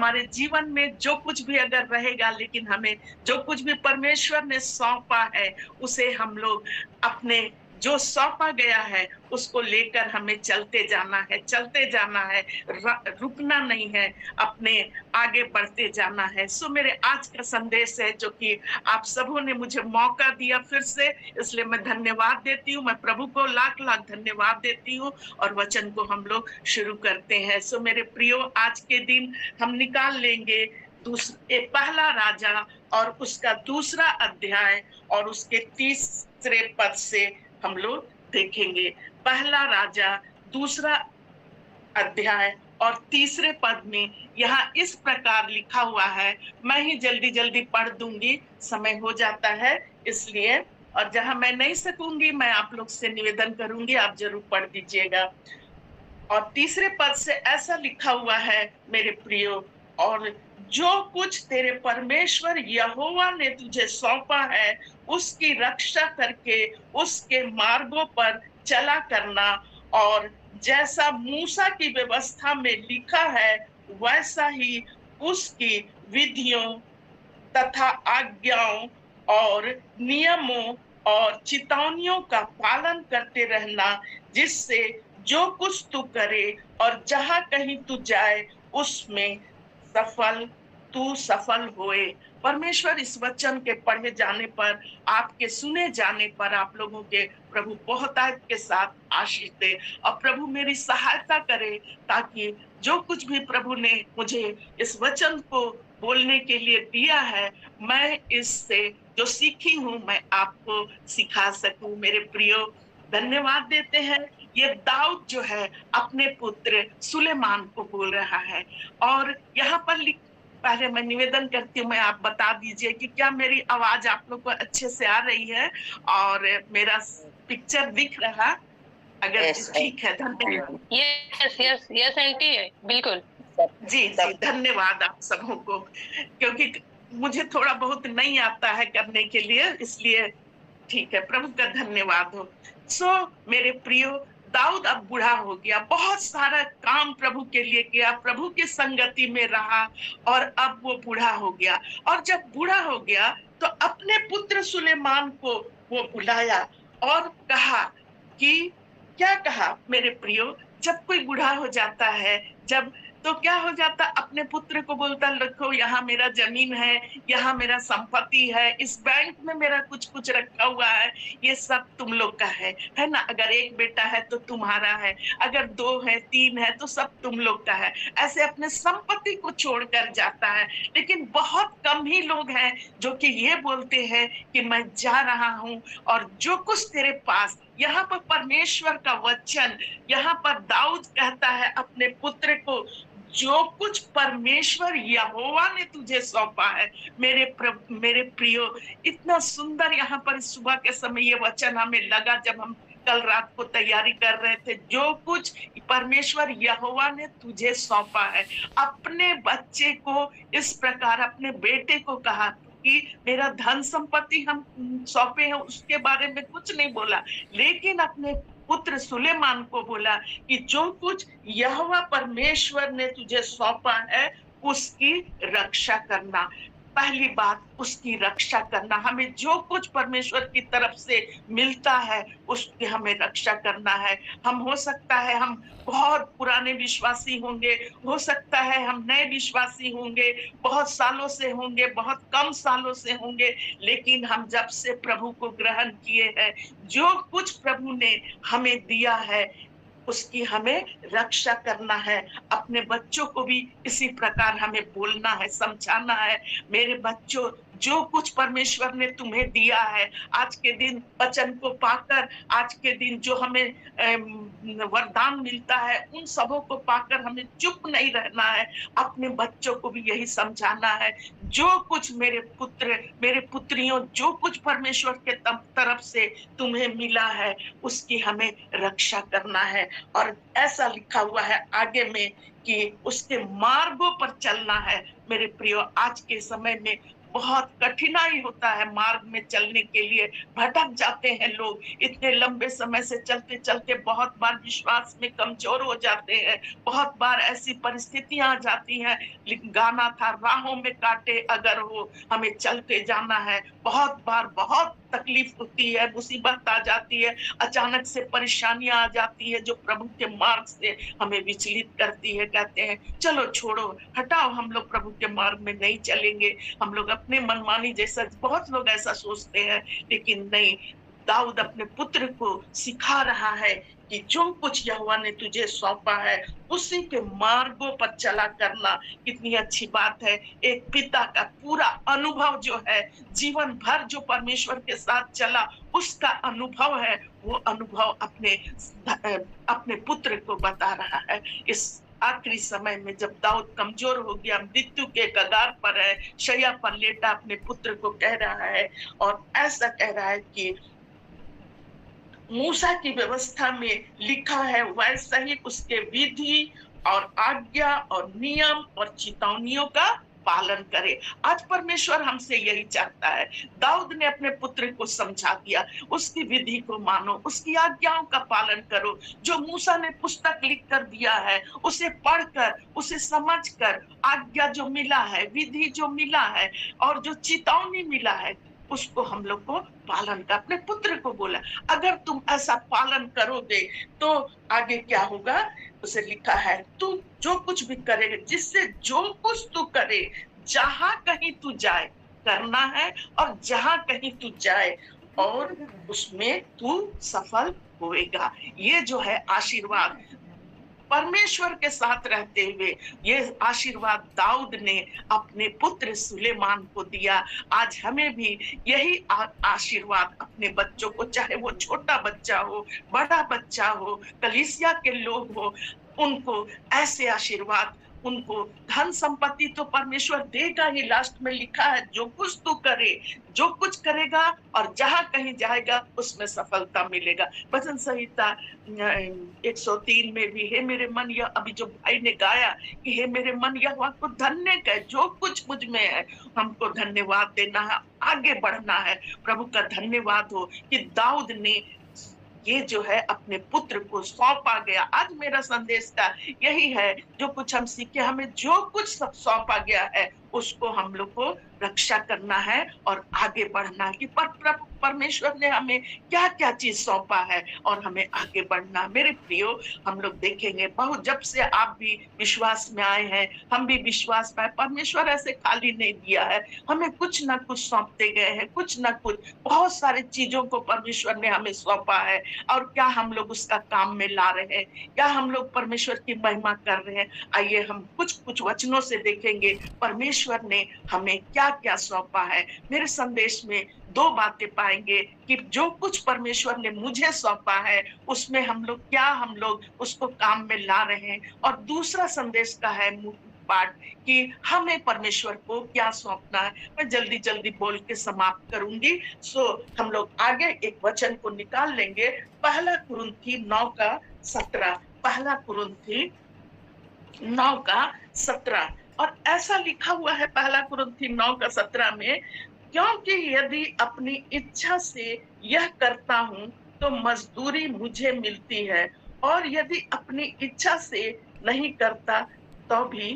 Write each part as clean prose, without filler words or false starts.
हमारे जीवन में जो कुछ भी अगर रहेगा, लेकिन हमें जो कुछ भी परमेश्वर ने सौंपा है, उसे हम लोग अपने जो सौंपा गया है, उसको लेकर हमें चलते जाना है, रुकना नहीं है, अपने आगे बढ़ते जाना है। सो मेरे आज का संदेश है जो कि आप सबों ने मुझे मौका दिया फिर से, इसलिए मैं धन्यवाद देती हूँ। मैं प्रभु को लाख-लाख धन्यवाद देती हूँ और वचन को हम लोग शुरू करते हैं। सो मेरे प्रियो, आज के दिन हम निकाल लेंगे पहला राजा और उसका दूसरा अध्याय और उसके तीसरे पद से हम लोग देखेंगे। पहला राजा दूसरा अध्याय और तीसरे पद में यहाँ इस प्रकार लिखा हुआ है, मैं ही जल्दी-जल्दी पढ़ दूंगी, समय हो जाता है इसलिए, और जहाँ मैं नहीं सकूंगी मैं आप लोग से निवेदन करूंगी, आप जरूर पढ़ दीजिएगा। और तीसरे पद से ऐसा लिखा हुआ है मेरे प्रियो, और जो कुछ तेरे परमेश्वर यहोवा ने तुझे सौंपा है, उसकी रक्षा करके उसके मार्गों पर चला करना, और जैसा मूसा की व्यवस्था में लिखा है वैसा ही उसकी विधियों तथा आज्ञाओं और नियमों और चितौनियों का पालन करते रहना, जिससे जो कुछ तू करे और जहां कहीं तू जाए उसमें सफल तू सफल होए। परमेश्वर इस वचन के पढ़े जाने पर, आपके सुने जाने पर आप लोगों के प्रभु बहुतायत के साथ आशीष दे, और प्रभु मेरी सहायता करे ताकि जो कुछ भी प्रभु ने मुझे इस वचन को बोलने के लिए दिया है, मैं इससे जो सीखी हूँ मैं आपको सिखा सकूं। मेरे प्रियो, धन्यवाद देते हैं। ये दाऊद जो है अपने पुत्र सुलेमान को बोल रहा है, और यहाँ पर पहले मैं निवेदन करती हूँ, मैं आप बता दीजिए कि क्या मेरी आवाज आप लोग को अच्छे से आ रही है और मेरा पिक्चर दिख रहा? अगर ठीक है, धन्यवाद। यस यस यस आंटी, बिल्कुल। जी जी, धन्यवाद आप सबों को, क्योंकि मुझे थोड़ा बहुत नहीं आता है करने के लिए, इसलिए ठीक है, प्रभु का धन्यवाद हो। सो मेरे प्रियो, दाऊद अब बूढ़ा हो गया, बहुत सारा काम प्रभु के लिए किया, प्रभु की संगति में रहा, और अब वो बूढ़ा हो गया। और जब बूढ़ा हो गया तो अपने पुत्र सुलेमान को वो बुलाया और कहा कि, क्या कहा मेरे प्रियो, जब कोई बूढ़ा हो जाता है, जब तो क्या हो जाता, अपने पुत्र को बोलता, देखो यहाँ मेरा जमीन है, यहाँ मेरा संपत्ति है, इस बैंक में मेरा कुछ कुछ रखा हुआ है, ये सब तुम लोग का है ना? अगर एक बेटा है तो तुम्हारा है, अगर 2 है 3 है तो सब तुम लोग का है। ऐसे अपने संपत्ति को छोड़कर जाता है। लेकिन बहुत कम ही लोग हैं जो कि ये बोलते हैं कि मैं जा रहा हूँ, और जो कुछ तेरे पास, यहाँ पर परमेश्वर का वचन, यहाँ पर दाऊद कहता है अपने पुत्र को, जो कुछ परमेश्वर यहोवा ने तुझे सौंपा है। मेरे प्रियो, इतना सुंदर यहाँ पर सुबह के समय ये वचन हमें लगा जब हम कल रात को तैयारी कर रहे थे। जो कुछ परमेश्वर यहोवा ने तुझे सौंपा है, अपने बच्चे को इस प्रकार, अपने बेटे को कहा कि मेरा धन संपत्ति हम सौंपे हैं, उसके बारे में कुछ नहीं बोला, लेकिन अपने पुत्र सुलेमान को बोला कि जो कुछ यहोवा परमेश्वर ने तुझे सौंपा है उसकी रक्षा करना। पहली बात, उसकी रक्षा करना। हमें जो कुछ परमेश्वर की तरफ से मिलता है उसकी हमें रक्षा करना है। हम, हो सकता है हम बहुत पुराने विश्वासी होंगे, हो सकता है हम नए विश्वासी होंगे, बहुत सालों से होंगे, बहुत कम सालों से होंगे, लेकिन हम जब से प्रभु को ग्रहण किए हैं, जो कुछ प्रभु ने हमें दिया है उसकी हमें रक्षा करना है। अपने बच्चों को भी इसी प्रकार हमें बोलना है, समझाना है। मेरे बच्चों, जो कुछ परमेश्वर ने तुम्हें दिया है, आज के दिन वचन को पाकर, आज के दिन जो हमें वरदान मिलता है, उन सबों को पाकर हमें चुप नहीं रहना है। अपने बच्चों को भी यही समझाना है, जो कुछ मेरे पुत्र, मेरे पुत्रियों, जो कुछ परमेश्वर के तरफ से तुम्हें मिला है उसकी हमें रक्षा करना है। और ऐसा लिखा हुआ है आगे में कि उसके मार्गों पर चलना है। मेरे प्रियो, आज के समय में बहुत कठिनाई होता है मार्ग में चलने के लिए, भटक जाते हैं लोग, इतने लंबे समय से चलते चलते बहुत बार विश्वास में कमजोर हो जाते हैं, बहुत बार ऐसी परिस्थितियां आ जाती हैं। लेकिन गाना था, राहों में कांटे अगर हो, हमें चलते जाना है। बहुत बार बहुत तकलीफ होती है, मुसीबत आ जाती है, अचानक से परेशानियां आ जाती है जो प्रभु के मार्ग से हमें विचलित करती है। कहते हैं चलो छोड़ो, हटाओ, हम लोग प्रभु के मार्ग में नहीं चलेंगे, हम लोग अपने मनमानी जैसा, बहुत लोग ऐसा सोचते हैं। लेकिन नहीं, दाऊद अपने पुत्र को सिखा रहा है कि जो कुछ यहोवा ने तुझे सौंपा है उसी के मार्गों पर चला करना। कितनी अच्छी बात है, एक पिता का पूरा अनुभव जो है, जीवन भर जो परमेश्वर के साथ चला उसका अनुभव है, वो अनुभव अपने पुत्र को बता रहा है। इस आखिरी समय में जब दाऊद कमजोर हो गया, मृत्यु के कगार पर है, शैया पर लेटा, अपने पुत्र को कह रहा है और ऐसा कह रहा है कि मूसा की व्यवस्था में लिखा है वैसा ही उसके विधि और आज्ञा और नियम और चेतावनियों का पालन करे। आज परमेश्वर हमसे यही चाहता है। दाऊद ने अपने पुत्र को समझा दिया, उसकी विधि को मानो, उसकी आज्ञाओं का पालन करो। जो मूसा ने पुस्तक लिख कर दिया है उसे पढ़कर, उसे समझकर, आज्ञा जो मिला है, विधि जो मिला है और जो चेतावनी मिला है, उसको हम लोग को पालन कर। अपने पुत्र को बोला अगर तुम ऐसा पालन करोगे तो आगे क्या होगा। उसे लिखा है तू जो कुछ भी करेगा, जिससे जो कुछ तू करे, जहां कहीं तू जाए करना है, और जहां कहीं तू जाए और उसमें तू सफल होएगा। ये जो है आशीर्वाद परमेश्वर के साथ रहते हुए, ये आशीर्वाद दाऊद ने अपने पुत्र सुलेमान को दिया। आज हमें भी यही आशीर्वाद अपने बच्चों को, चाहे वो छोटा बच्चा हो, बड़ा बच्चा हो, कलीसिया के लोग हो, उनको ऐसे आशीर्वाद, उनको धन संपत्ति तो परमेश्वर देगा ही। लास्ट में लिखा है जो कुछ तू करे, जो कुछ करेगा और जहां कहीं जाएगा उसमें सफलता मिलेगा। वचन संहिता 103 में भी, हे मेरे मन, यह अभी जो भाई ने गाया कि हे मेरे मन यहोवा को धन्य कह, जो कुछ मुझ में है हमको धन्यवाद देना है, आगे बढ़ना है। प्रभु का धन्यवाद हो कि दाऊद ने ये जो है अपने पुत्र को सौंपा गया। आज मेरा संदेश का यही है, जो कुछ हम सीखे, हमें जो कुछ सब सौंपा गया है उसको हम लोग को रक्षा करना है और आगे बढ़ना है कि परमेश्वर ने हमें क्या क्या चीज सौंपा है और हमें आगे बढ़ना। मेरे प्रियो, हम लोग देखेंगे बहुत, जब से आप भी विश्वास में आए हैं, हम भी विश्वास में आए, परमेश्वर ऐसे खाली नहीं दिया है, हमें कुछ ना कुछ सौंपते गए हैं, कुछ ना कुछ, बहुत सारी चीजों को परमेश्वर ने हमें सौंपा है। और क्या हम लोग उसका काम में ला रहे हैं, क्या हम लोग परमेश्वर की महिमा कर रहे हैं। आइए हम कुछ वचनों से देखेंगे परमेश्वर ने हमें क्या क्या सौंपा है। मेरे संदेश में दो बातें पाएंगे कि जो कुछ परमेश्वर ने मुझे सौंपा है उसमें हम लोग उसको काम में ला रहे हैं, और दूसरा संदेश का है पाठ कि हमें परमेश्वर को क्या सौंपना है। मैं जल्दी जल्दी बोल के समाप्त करूंगी। हम लोग आगे एक वचन को निकाल लेंगे, पहला कुरिन्थी 9:17, पहला कुरिन्थी 9:17, और ऐसा लिखा हुआ है पहला कुरिन्थी 9:17 में, क्योंकि यदि अपनी इच्छा से यह करता हूं तो मजदूरी मुझे मिलती है, और यदि अपनी इच्छा से नहीं करता तो भी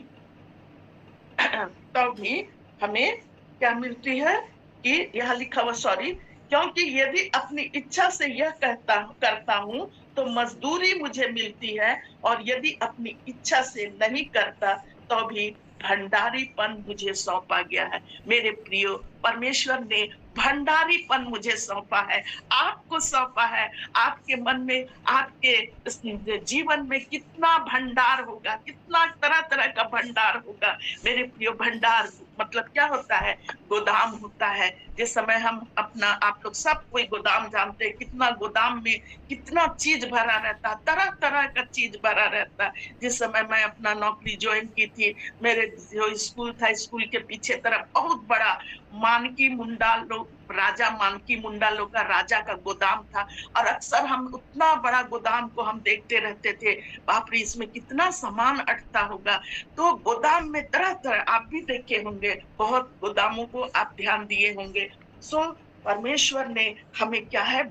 हमें क्या मिलती है कि यह लिखा हुआ, क्योंकि यदि अपनी इच्छा से यह करता हूं तो मजदूरी मुझे मिलती है, और यदि अपनी इच्छा से नहीं करता तो भी भंडारीपन मुझे सौंपा गया है। मेरे प्रियो, परमेश्वर ने भंडारीपन मुझे सौंपा है, आपको सौंपा है। आपके मन में, आपके जीवन में कितना भंडार होगा, कितना तरह तरह का भंडार होगा। मेरे प्रियो, भंडार मतलब क्या होता है? गोदाम होता है। जिस समय हम आप लोग सब कोई गोदाम जानते हैं, कितना गोदाम में कितना चीज भरा रहता, तरह तरह का चीज भरा रहता। जिस समय मैं अपना नौकरी ज्वाइन की थी, मेरे जो स्कूल था, स्कूल के पीछे तरफ बहुत बड़ा मानकी मुंडा लोग राजा मानकी मुंडालों का राजा का गोदाम था, और अक्सर हम उतना बड़ा गोदाम को हम देखते रहते थे, बाप रे इसमें कितना सामान अटता होगा। तो गोदाम में तरह-तरह आप भी देखे होंगे, बहुत गोदामों को आप ध्यान दिए होंगे। सो परमेश्वर ने हमें क्या है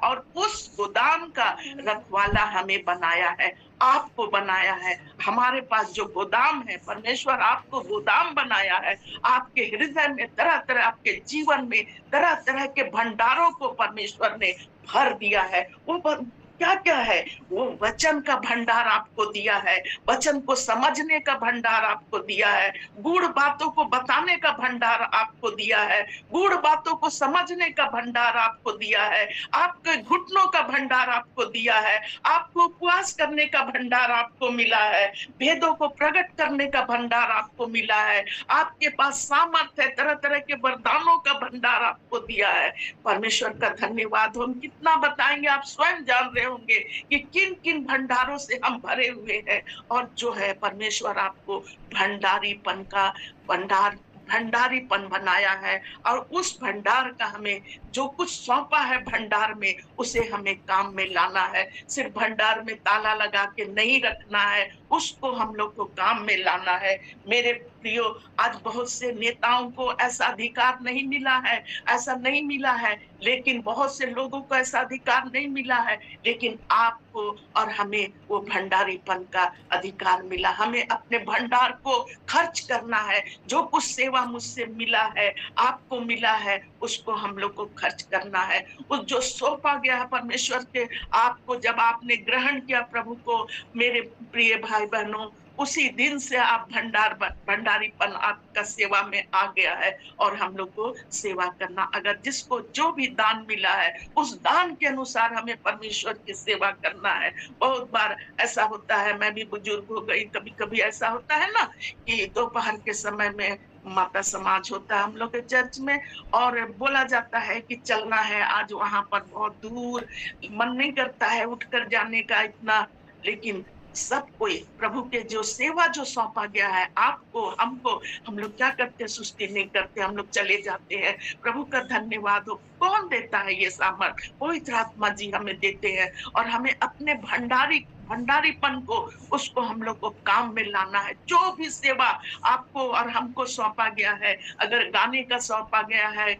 और उस गोदाम का रखवाला हमें बनाया है, आपको बनाया है। हमारे पास जो गोदाम है, परमेश्वर आपको गोदाम बनाया है। आपके हृदय में तरह-तरह, आपके जीवन में तरह-तरह के भंडारों को परमेश्वर ने भर दिया है। वो क्या-क्या है? वो वचन का भंडार आपको दिया है, वचन को समझने का भंडार आपको दिया है, गूढ़ बातों को बताने का भंडार आपको दिया है, गूढ़ बातों को समझने का भंडार आपको दिया है, आपके घुटनों का भंडार आपको दिया है, आपको उपवास करने का भंडार आपको मिला है, भेदों को प्रकट करने का भंडार आपको मिला है, आपके पास सामर्थ है, तरह-तरह के वरदानों का भंडार आपको दिया है। परमेश्वर का धन्यवाद हो। हम कितना बताएंगे, आप स्वयं जान रहे होंगे कि किन-किन भंडारों से हम भरे हुए हैं, और जो है परमेश्वर आपको भंडारीपन का भंडारीपन बनाया है, और उस भंडार का हमें जो कुछ सौंपा है भंडार में, उसे हमें काम में लाना है। सिर्फ भंडार में ताला लगा के नहीं रखना है, उसको हम लोग को काम में लाना है। मेरे प्रियो, आज बहुत से नेताओं को ऐसा अधिकार नहीं मिला है, ऐसा नहीं मिला है, लेकिन बहुत से लोगों को ऐसा अधिकार नहीं मिला है, लेकिन आपको और हमें वो भंडारीपन का अधिकार मिला। हमें अपने भंडार को खर्च करना है। जो कुछ सेवा मुझसे मिला है, आपको मिला है, उसको हम लोग को खर्च करना है। उस जो सौंपा गया है परमेश्वर के आपको, जब आपने ग्रहण किया प्रभु को, मेरे प्रिय भाई बहनों, उसी दिन से आप भंडारीपन आपका सेवा में आ गया है, और हम लोग को सेवा करना, अगर जिसको जो भी दान मिला है, उस दान के अनुसार हमें परमेश्वर की सेवा करना है। बहुत बार ऐसा होता है, मैं भी बुजुर्ग हो गई, कभी-कभी ऐसा होता है ना कि दोपहर के समय में माता समाज होता है हम लोग के चर्च में, और बोला जाता है कि चलना है आज वहां पर, बहुत दूर, मन नहीं करता है उठकर जाने का इतना, लेकिन सब कोई प्रभु के जो सेवा जो सौंपा गया है आपको, हमको, हम लोग क्या करते हैं, सुस्ती नहीं करते, हम लोग चले जाते हैं। प्रभु का धन्यवाद हो। कौन देता है ये सामर्थ? पवित्र आत्मा जी हमें देते हैं, और हमें अपने भंडारीपन को, उसको हम लोग को काम में लाना है। जो भी सेवा आपको और हमको सौंपा गया है, अगर गाने का सौंपा गया है,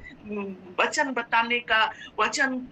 वचन बताने का, वचन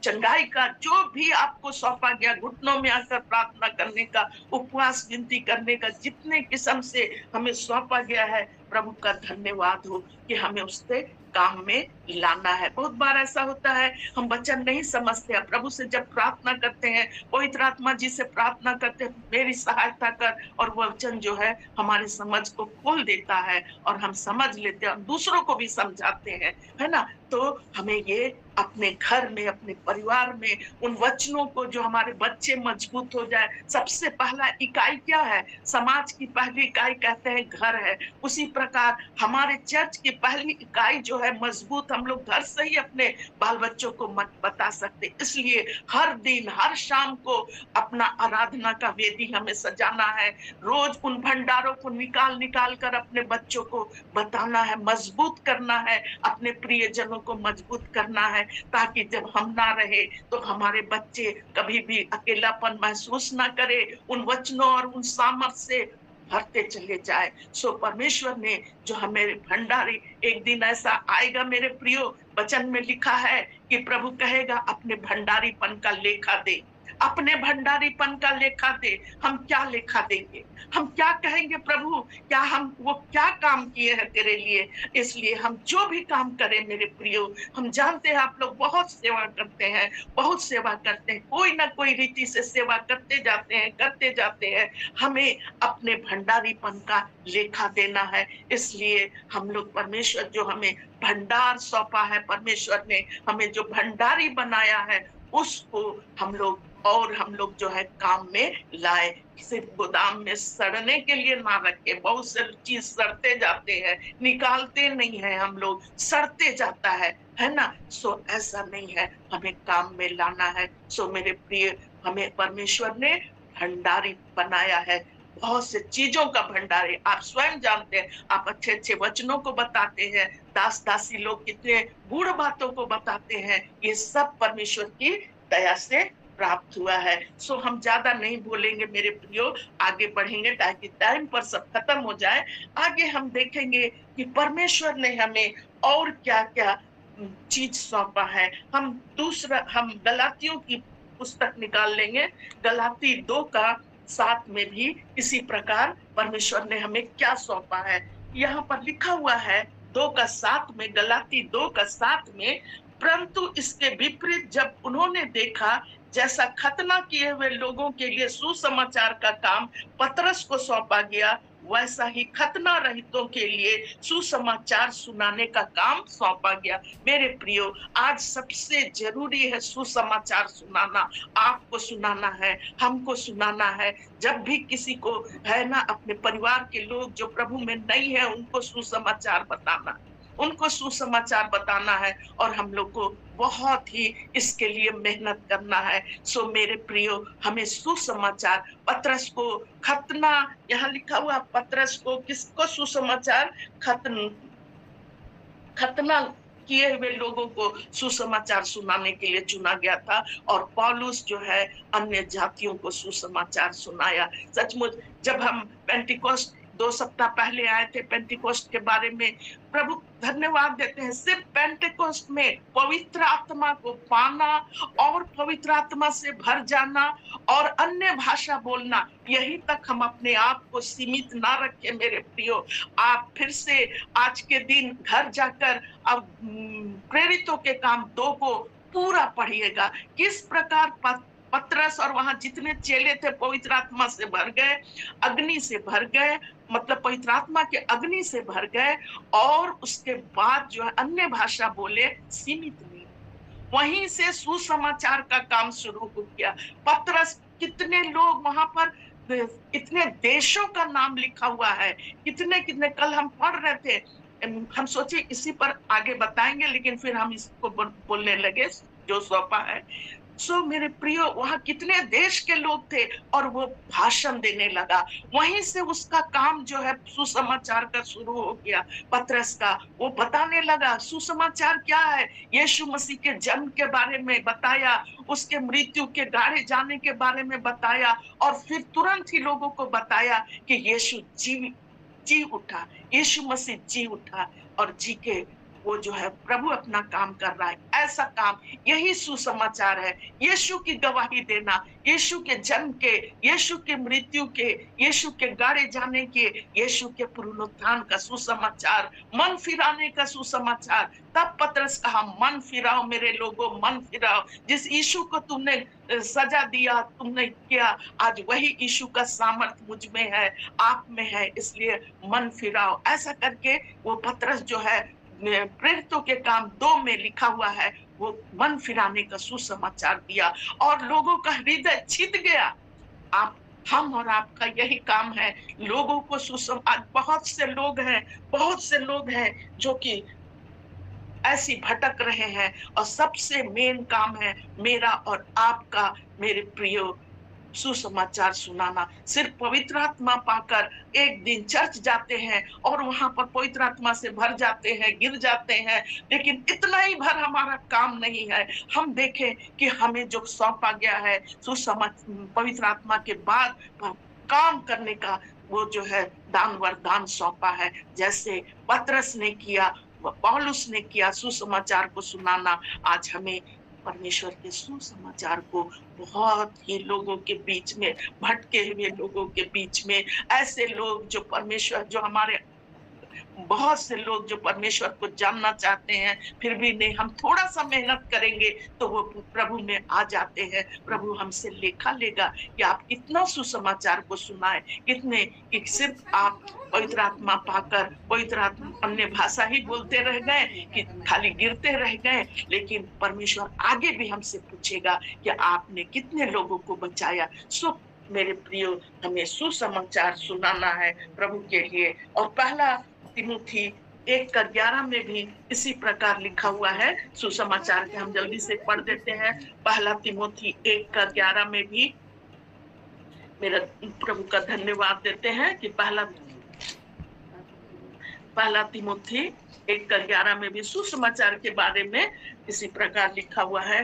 चंगाई का, जो भी आपको सौंपा गया, घुटनों में आकर प्रार्थना करने का, उपवास विनती करने का, जितने किस्म से हमें सौंपा गया है, प्रभु का धन्यवाद हो कि हमें उससे काम में लाना है। बहुत बार ऐसा होता है, हम वचन नहीं समझते हैं, प्रभु से जब प्रार्थना करते हैं, पवित्र आत्मा जी से प्रार्थना करते हैं, मेरी सहायता कर, और वो वचन जो है हमारे समझ को खोल देता है, और हम समझ लेते हैं, और दूसरों को भी समझाते हैं, है ना? तो हमें ये अपने घर में, अपने परिवार में, उन वचनों को, जो हमारे बच्चे मजबूत हो जाए। सबसे पहला इकाई क्या है? समाज की पहली इकाई कहते हैं घर है। उसी प्रकार हमारे चर्च की पहली इकाई जो है मजबूत, हम लोग घर से ही अपने बाल बच्चों को मत बता सकते। इसलिए हर दिन, हर शाम को अपना आराधना का वेदी हमें सजाना है। रोज उन भंडारों को निकाल कर अपने बच्चों को बताना है, मजबूत करना है, अपने प्रियजनों को मजबूत करना है, ताकि जब हम ना रहे तो हमारे बच्चे कभी भी अकेलापन महसूस ना करे, उन वचनों और उन सामर्थ से भरते चले जाए। सो परमेश्वर ने जो हमें भंडारी, एक दिन ऐसा आएगा मेरे प्रियो, वचन में लिखा है कि प्रभु कहेगा अपने भंडारीपन का लेखा दे, अपने भंडारीपन का लेखा दे। हम क्या लेखा देंगे? हम क्या कहेंगे प्रभु? क्या हम वो क्या काम किए हैं तेरे लिए? इसलिए हम जो भी काम करें मेरे प्रियो, हम जानते हैं आप लोग बहुत सेवा करते हैं, बहुत सेवा करते हैं, कोई ना कोई रीति से सेवा करते जाते हैं। हमें अपने भंडारीपन का लेखा देना है। इसलिए हम लोग, परमेश्वर जो हमें भंडार सौंपा है, परमेश्वर ने हमें जो भंडारी बनाया है, उसको हम लोग जो है काम में लाए। सिर्फ गोदाम में सड़ने के लिए ना रखे। बहुत से चीज सड़ते जाते हैं, निकालते नहीं है हम लोग, सड़ते जाता है ना? सो ऐसा नहीं है, हमें काम में लाना है। सो मेरे प्रिय, हमें परमेश्वर ने भंडारी बनाया है। बहुत से चीजों का भंडार है। आप स्वयं जानते हैं, आप अच्छे अच्छे वचनों को बताते हैं, दास दासी लोग कितने गूढ़ बातों को बताते हैं। ये सब परमेश्वर की दया से प्राप्त हुआ है। सो हम ज्यादा नहीं बोलेंगे मेरे प्रियो, आगे बढ़ेंगे ताकि टाइम पर सब खत्म हो जाए। आगे हम देखेंगे कि परमेश्वर ने हमें और क्या क्या चीज सौंपा है। हम गलातियों की पुस्तक निकाल लेंगे, गलाती 2 का 7 में भी इसी प्रकार परमेश्वर ने हमें क्या सौंपा है। यहाँ पर लिखा हुआ है 2 का 7 में, गलाती 2 का 7 में, परंतु इसके विपरीत जब उन्होंने देखा जैसा खतना किए हुए लोगों के लिए सुसमाचार का काम पतरस को सौंपा गया, वैसा ही खतना रहितों के लिए सुसमाचार सुनाने का काम सौंपा गया। मेरे प्रियो, आज सबसे जरूरी है सुसमाचार सुनाना। आपको सुनाना है, हमको सुनाना है। जब भी किसी को है ना, अपने परिवार के लोग जो प्रभु में नहीं है, उनको सुसमाचार बताना, उनको सुसमाचार बताना है। और हम लोग को बहुत ही इसके लिए मेहनत करना है। सो मेरे प्रियो, हमें सुसमाचार, पतरस को खतना, यहाँ लिखा हुआ पतरस को किसको सुसमाचार, खतना किए हुए लोगों को सुसमाचार सुनाने के लिए चुना गया था। और पौलुस जो है अन्य जातियों को सुसमाचार सुनाया। सचमुच जब हम पेंटिकोस्ट 2 सप्ताह पहले आए थे, पेंटिकोस्ट के बारे में प्रभु धन्यवाद देते हैं। सिर्फ पेंटिकोस्ट में पवित्र आत्मा को पाना और पवित्र आत्मा से भर जाना और अन्य भाषा बोलना, यही तक हम अपने आप को सीमित ना रखें मेरे प्रियो। आप फिर से आज के दिन घर जाकर अब प्रेरितों के काम 2 को पूरा पढ़िएगा। किस प्रकार पतरस और वहां जितने चेले थे पवित्र आत्मा से भर गए, अग्नि से भर गए, मतलब पवित्र आत्मा के अग्नि से भर गए, और उसके बाद जो है अन्य भाषा बोले, सीमित नहीं। वहीं से सुसमाचार का काम शुरू हो गया। पतरस, कितने लोग वहां पर, इतने देशों का नाम लिखा हुआ है, कितने कितने, कल हम पढ़ रहे थे, हम सोचे इसी पर आगे बताएंगे, लेकिन फिर हम इसको बोलने लगे जो सौंपा है। सो मेरे प्रियो, वहां कितने देश के लोग थे और वो भाषण देने लगा। वहीं से उसका काम जो है सुसमाचार का शुरू हो गया। पतरस का वो बताने लगा सुसमाचार क्या है। यीशु मसीह के जन्म के बारे में बताया, उसके मृत्यु के गाड़े जाने के बारे में बताया, और फिर तुरंत ही लोगों को बताया कि यीशु जी उठा, यीशु मसीह जी उठा, और जी के वो जो है प्रभु अपना काम कर रहा है। ऐसा काम, यही सुसमाचार है। यीशु की गवाही देना, यीशु के जन्म के, यीशु के मृत्यु के, यीशु के गाड़े जाने के, यीशु के पुनरुत्थान का सुसमाचार, मन फिराने का सुसमाचार। तब पतरस कहा, मन फिराओ मेरे लोगों, मन फिराओ। जिस यीशु को तुमने सजा दिया, तुमने किया, आज वही यीशु का सामर्थ मुझ में है, आप में है, इसलिए मन फिराओ। ऐसा करके वो पतरस जो है प्रेरितों के काम 2 में लिखा हुआ है, वो मन फिराने का सुसमाचार दिया और लोगों का हृदय छिद गया। हम और आपका यही काम है, लोगों को आज बहुत से लोग हैं जो कि ऐसी भटक रहे हैं, और सबसे मेन काम है मेरा और आपका मेरे प्रियो, सुसमाचार सुनाना। सिर्फ पवित्र आत्मा पाकर एक दिन चर्च जाते हैं और वहां पर पवित्र आत्मा से भर जाते हैं, गिर जाते हैं, लेकिन इतना ही भर हमारा काम नहीं है। हम देखें कि हमें जो सौंपा गया है पवित्र आत्मा के बाद काम करने का, वो जो है दान वरदान सौंपा है। जैसे पतरस ने किया, पौलुस ने किया, सुसमाचार को सुनाना। आज हमें परमेश्वर के सुसमाचार को बहुत ही लोगों के बीच में, भटके हुए लोगों के बीच में, ऐसे लोग जो परमेश्वर, जो हमारे बहुत से लोग जो परमेश्वर को जानना चाहते हैं, फिर भी नहीं, हम थोड़ा सा मेहनत करेंगे तो वो प्रभु में आ जाते हैं। प्रभु हमसे लेखा लेगा कि आप कितना सुसमाचार को सुनाए, कितने, कि सिर्फ आप पवित्र आत्मा पाकर पवित्र आत्मा अन्य भाषा ही बोलते रह गए, कि खाली गिरते रह गए, लेकिन परमेश्वर आगे भी हमसे पूछेगा कि आपने कितने लोगों को बचाया। सो मेरे प्रियो, हमें सुसमाचार सुनाना है प्रभु के लिए। और पहला तिमुथी 1:11 में भी इसी प्रकार लिखा हुआ है सुसमाचार के। हम जल्दी से पढ़ देते हैं। पहला तिमुथी 1:11 में भी मेरा प्रभु का धन्यवाद देते हैं कि पहला तिमोथी 1:11 में भी सुसमाचार के बारे में इसी प्रकार लिखा हुआ है।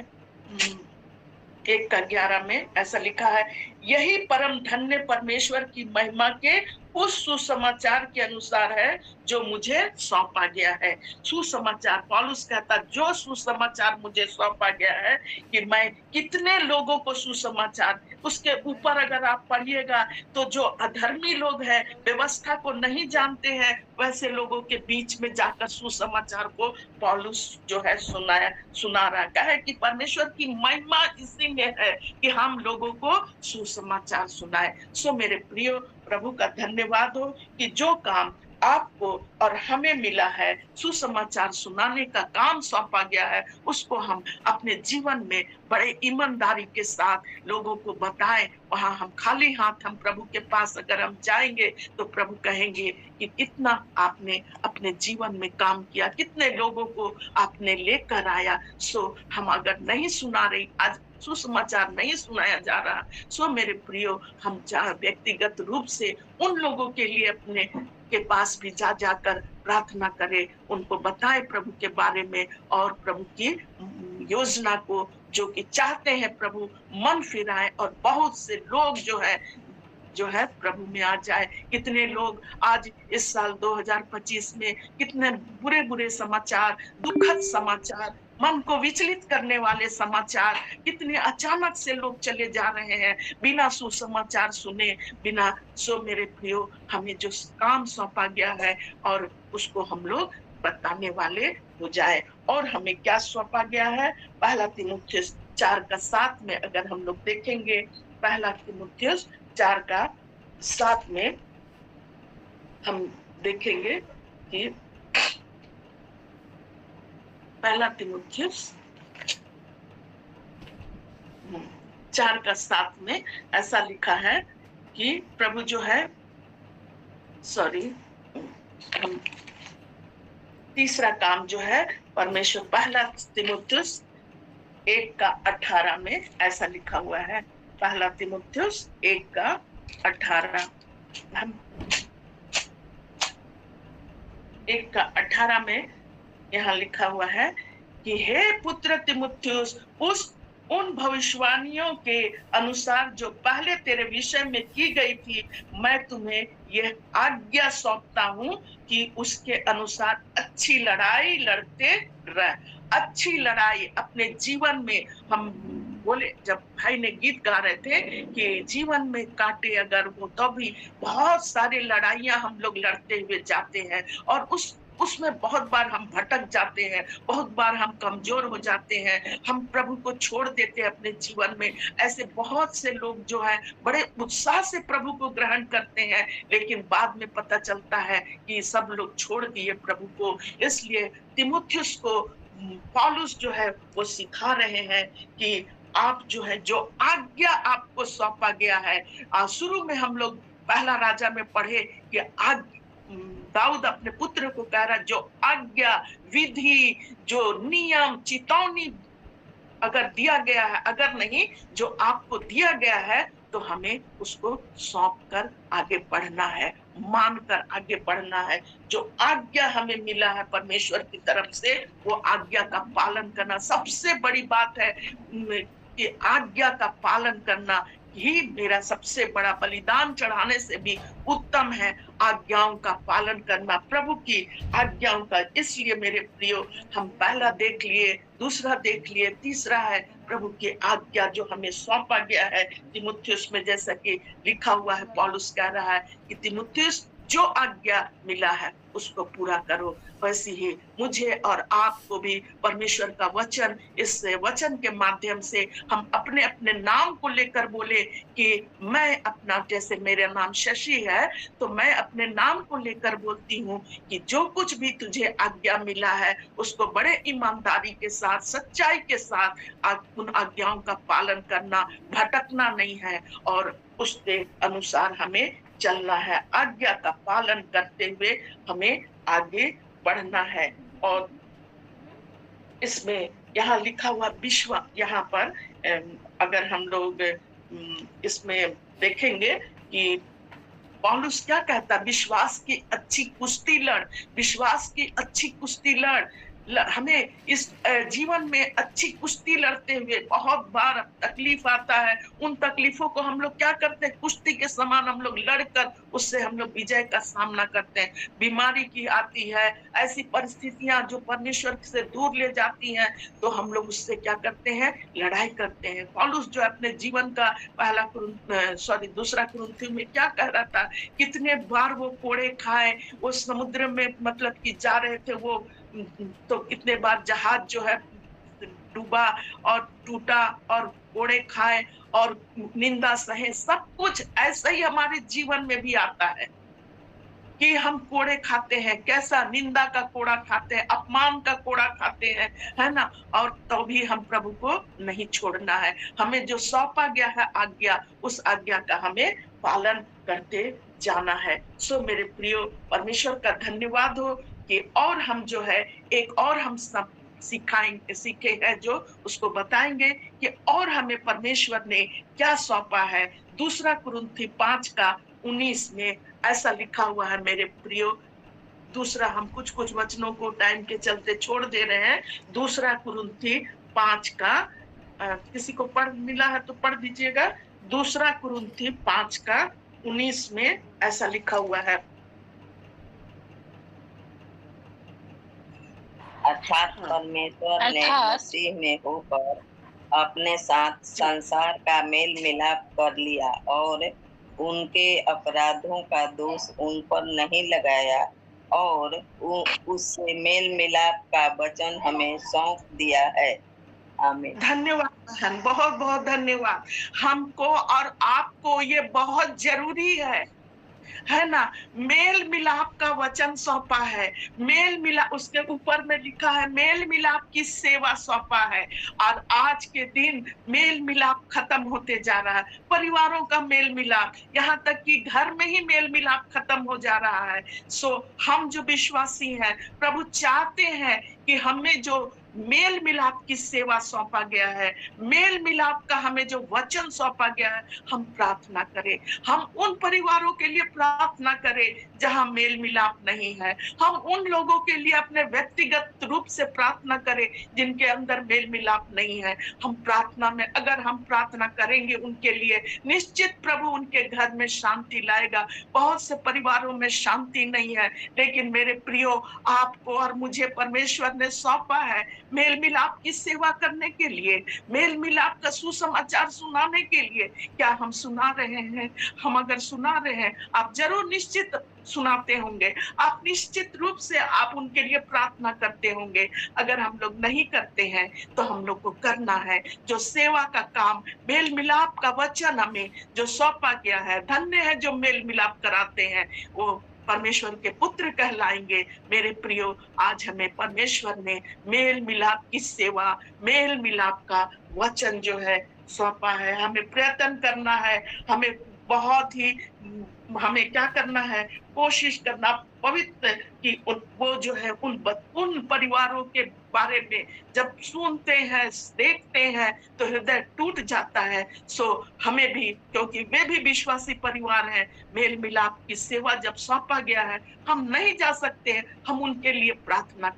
1:11 में ऐसा लिखा है, यही परम धन्य परमेश्वर की महिमा के उस सुसमाचार के अनुसार है जो मुझे सौंपा गया है। सुसमाचार, पौलुस कहता, जो सुसमाचार मुझे सौंपा गया है कि मैं कितने लोगों को सुसमाचार, उसके ऊपर अगर आप पढ़िएगा तो जो अधर्मी लोग हैं, व्यवस्था को नहीं जानते हैं, वैसे लोगों के बीच में जाकर सुसमाचार को पौलुस जो है सुना रहा है कि परमेश्वर की महिमा इसी में है कि हम लोगों को सुसमाचार सुनाए। सो मेरे प्रियो, प्रभु का धन्यवाद हो कि जो काम आपको और हमें मिला है, सुसमाचार सुनाने का काम सौंपा गया है, उसको हम अपने जीवन में बड़े ईमानदारी के साथ लोगों को बताएं। वहां हम खाली हाथ हम प्रभु के पास अगर हम जाएंगे तो प्रभु कहेंगे कि कितना आपने अपने जीवन में काम किया, कितने लोगों को आपने लेकर आया। सो हम अगर नहीं सुना रही, आज सुसमाचार नहीं सुनाया जा रहा, सो मेरे प्रियो, हम व्यक्तिगत रूप से उन लोगों के लिए अपने के पास भी जाकर प्रार्थना करें, उनको बताएं प्रभु के बारे में और प्रभु की योजना को जो कि चाहते हैं प्रभु मन फिराए और बहुत से लोग जो है प्रभु में आ जाए। कितने लोग आज इस साल 2025 में कितने बुरे बुरे समाचार, दुखद समाचार, मन को विचलित करने वाले समाचार, कितने अचानक से लोग चले जा रहे हैं बिना सुसमाचार सुने, बिना। सो मेरे प्रियो, हमें जो काम सौंपा गया है और उसको हम लोग बताने वाले हो जाए। और हमें क्या सौंपा गया है? पहला तीमुथियुस 4:7 में अगर हम लोग देखेंगे, पहला तीमुथियुस 4:7 में हम देखेंगे कि पहला तीमुथियुस 4:7 में ऐसा लिखा है कि प्रभु जो है, तीसरा काम जो है परमेश्वर, पहला तीमुथियुस 1:18 में ऐसा लिखा हुआ है। पहला तीमुथियुस 1:18, हम 1:18 में यहाँ लिखा हुआ है कि हे पुत्र तीमुथियुस, उन भविष्यवाणियों के अनुसार जो पहले तेरे विषय में की गई थी, मैं तुम्हें यह आज्ञा सौंपता हूँ कि उसके अनुसार अच्छी लड़ाई लड़ते रह। अच्छी लड़ाई अपने जीवन में, हम बोले जब भाई ने गीत गा रहे थे कि जीवन में कांटे अगर हो तो भी बहुत सारी लड़ाइयां हम लोग लड़ते हुए जाते हैं और उसमें बहुत बार हम भटक जाते हैं, बहुत बार हम कमजोर हो जाते हैं, हम प्रभु को छोड़ देते हैं अपने जीवन में। ऐसे बहुत से लोग जो है बड़े उत्साह से प्रभु को ग्रहण करते हैं, लेकिन बाद में पता चलता है कि सब लोग छोड़ दिए प्रभु को। इसलिए तीमुथियुस को पौलुस जो है वो सिखा रहे हैं कि आप जो है, जो आज्ञा आपको सौंपा गया है, शुरू में हम लोग पहला राजा में पढ़े कि दाऊद अपने पुत्र को कह रहा, जो आज्ञा, विधि, जो नियम, चेतावनी अगर दिया गया है, अगर नहीं जो आपको दिया गया है, तो हमें उसको सौंप कर आगे बढ़ना है, मानकर आगे बढ़ना है। जो आज्ञा हमें मिला है परमेश्वर की तरफ से, वो आज्ञा का पालन करना सबसे बड़ी बात है कि आज्ञा का पालन करना ही मेरा सबसे बड़ा, बलिदान चढ़ाने से भी उत्तम है आज्ञाओं का पालन करना, प्रभु की आज्ञाओं का। इसलिए मेरे प्रियो, हम पहला देख लिए, दूसरा देख लिए, तीसरा है प्रभु की आज्ञा जो हमें सौंपा गया है तीमुथियुस में। जैसा कि लिखा हुआ है, पौलुस कह रहा है कि तीमुथियुस, जो आज्ञा मिला है उसको पूरा करो। वैसे ही मुझे और आपको भी परमेश्वर का वचन, इस वचन के माध्यम से हम अपने अपने नाम को लेकर बोले कि मैं अपना, जैसे मेरा नाम शशि है तो मैं अपने नाम को लेकर बोलती हूँ कि जो कुछ भी तुझे आज्ञा मिला है उसको बड़े ईमानदारी के साथ, सच्चाई के साथ उन आज्ञाओं का पालन करना, भटकना नहीं है और उसके अनुसार हमें चलना है। आज्ञा का पालन करते हुए हमें आगे बढ़ना है। और इसमें यहाँ लिखा हुआ विश्व, यहाँ पर अगर हम लोग इसमें देखेंगे कि पौलुस क्या कहता है, विश्वास की अच्छी कुश्ती लड़, विश्वास की अच्छी कुश्ती लड़। हमें इस जीवन में अच्छी कुश्ती लड़ते हुए बहुत बार तकलीफ आता है। उन तकलीफों को हम लोग क्या करते हैं, कुश्ती के समान हम लोग लड़कर उससे हम लोग विजय का सामना करते हैं। बीमारी की आती है, ऐसी परिस्थितियां जो परमेश्वर से दूर ले जाती हैं, तो हम लोग उससे क्या करते हैं, लड़ाई करते हैं। पौलुस जो अपने जीवन का दूसरा कुरिन्थियों में क्या कह रहा था, कितने बार वो कोड़े खाए, वो समुद्र में मतलब कि जा रहे थे वो, तो कितने बार जहाज जो है डूबा और टूटा और कोड़े खाए और निंदा सहे। सब कुछ ऐसा ही हमारे जीवन में भी आता है कि हम कोड़े खाते हैं, कैसा निंदा का कोड़ा खाते हैं, अपमान का कोड़ा खाते हैं, है ना। और तो भी हम प्रभु को नहीं छोड़ना है। हमें जो सौंपा गया है आज्ञा, उस आज्ञा का हमें पालन करते जाना है। सो मेरे प्रियो, परमेश्वर का धन्यवाद हो कि और हम जो है एक और हम सब सीखे हैं, जो उसको बताएंगे कि और हमें परमेश्वर ने क्या सौंपा है। दूसरा कुरिन्थी 5:19 में ऐसा लिखा हुआ है मेरे प्रियो। दूसरा, हम कुछ वचनों को टाइम के चलते छोड़ दे रहे हैं। दूसरा कुरिन्थी 5 का किसी को पढ़ मिला है तो पढ़ दीजिएगा। दूसरा कुरिन्थी 5:19 में ऐसा लिखा हुआ है, अर्थात परमेश्वर ने मसीह में होकर अपने साथ संसार का मेल मिलाप कर लिया और उनके अपराधों का दोष उन पर नहीं लगाया और उससे मेल मिलाप का वचन हमें सौंप दिया है। आमीन। धन्यवाद बहन, बहुत बहुत धन्यवाद। हमको और आपको ये बहुत जरूरी है ना। मेल मिलाप का वचन सौंपा है, मेल मिलाप, उसके ऊपर में लिखा है मेल मिलाप की सेवा सौंपा है। और आज के दिन मेल मिलाप खत्म होते जा रहा है, परिवारों का मेल मिलाप, यहाँ तक कि घर में ही मेल मिलाप खत्म हो जा रहा है। सो हम जो विश्वासी हैं, प्रभु चाहते हैं कि हमें जो मेल मिलाप की सेवा सौंपा गया है, मेल मिलाप का हमें जो वचन सौंपा गया है, हम प्रार्थना करें। हम उन परिवारों के लिए प्रार्थना करें जहां मेल मिलाप नहीं है। हम उन लोगों के लिए अपने व्यक्तिगत रूप से प्रार्थना करें जिनके अंदर मेल मिलाप नहीं है। हम प्रार्थना में अगर हम प्रार्थना करेंगे उनके लिए, निश्चित प्रभु उनके घर में शांति लाएगा। बहुत से परिवारों में शांति नहीं है, लेकिन मेरे प्रियो, आपको और मुझे परमेश्वर ने सौंपा है मेल मिलाप की सेवा करने के लिए, मेल मिलाप का सुसमाचार सुनाने के लिए। क्या हम सुना रहे हैं? हम अगर सुना रहे हैं, आप जरूर निश्चित सुनाते होंगे, आप निश्चित रूप से आप उनके लिए प्रार्थना करते होंगे। अगर हम लोग नहीं करते हैं तो हम लोग को करना है जो सेवा का काम, मेल मिलाप का वचन हमें जो सौंपा गया है। धन्य है जो मेल मिलाप कराते हैं, वो परमेश्वर के पुत्र कहलाएंगे। मेरे प्रियो, आज हमें परमेश्वर ने मेल मिलाप की सेवा, मेल मिलाप का वचन जो है सौंपा है। हमें प्रयत्न करना है, हमें बहुत ही हमें क्या करना है, कोशिश करना पवित्र कि वो जो है उन परिवारों के बारे में जब सुनते हैं, देखते हैं तो हृदय टूट जाता है। सो हमें भी, क्योंकि वे भी विश्वासी परिवार हैं, मेल मिलाप की सेवा जब सौंपा गया है, हम नहीं जा सकते हैं, हम उनके लिए प्रार्थना